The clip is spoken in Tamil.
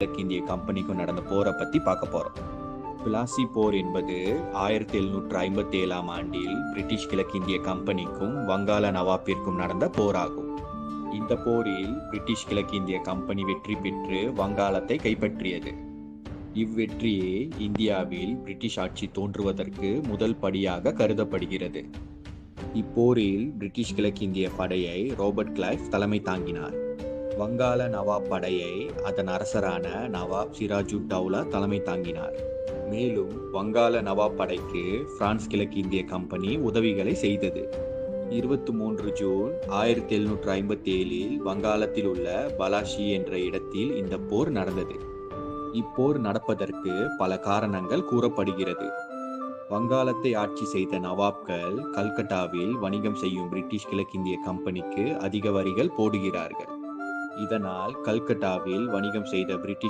கிழக்கிந்திய கம்பெனிக்கும் நடந்த போரை பத்தி பார்க்க போறோம். பிளாசி போர் என்பது 1757ஆம் ஆண்டில் பிரிட்டிஷ் கிழக்கிந்திய கம்பெனிக்கும் வங்காள நவாப்பிற்கும் நடந்த போராகும். இந்த போரில் பிரிட்டிஷ் கிழக்கிந்திய கம்பெனி வெற்றி பெற்று வங்காளத்தை கைப்பற்றியது. இவ்வெற்றியே இந்தியாவில் பிரிட்டிஷ் ஆட்சி தோன்றுவதற்கு முதல் படியாக கருதப்படுகிறது. இப்போரில் பிரிட்டிஷ் கிழக்கிந்திய படையை ராபர்ட் கிளைவ் தலைமை தாங்கினார். வங்காள நவாப் படையை அதன் அரசரான நவாப் சிராஜுத்தௌலா தலைமை தாங்கினார். மேலும் வங்காள நவாப் படைக்கு பிரான்ஸ் கிழக்கிந்திய கம்பெனி உதவிகளை செய்தது. 23 ஜூன் 1757இல் வங்காளத்தில் உள்ள பலாஷி என்ற இடத்தில் இந்த போர் நடந்தது. இப்போர் நடப்பதற்கு பல காரணங்கள் கூறப்படுகிறது. வங்காளத்தை ஆட்சி செய்த நவாப்கள் கல்கட்டாவில் வணிகம் செய்யும் பிரிட்டிஷ் கிழக்கிந்திய கம்பெனிக்கு அதிக வரிகள் போடுகிறார்கள். இதனால் கல்கட்டாவில் வணிகம் செய்த பிரிட்டிஷ்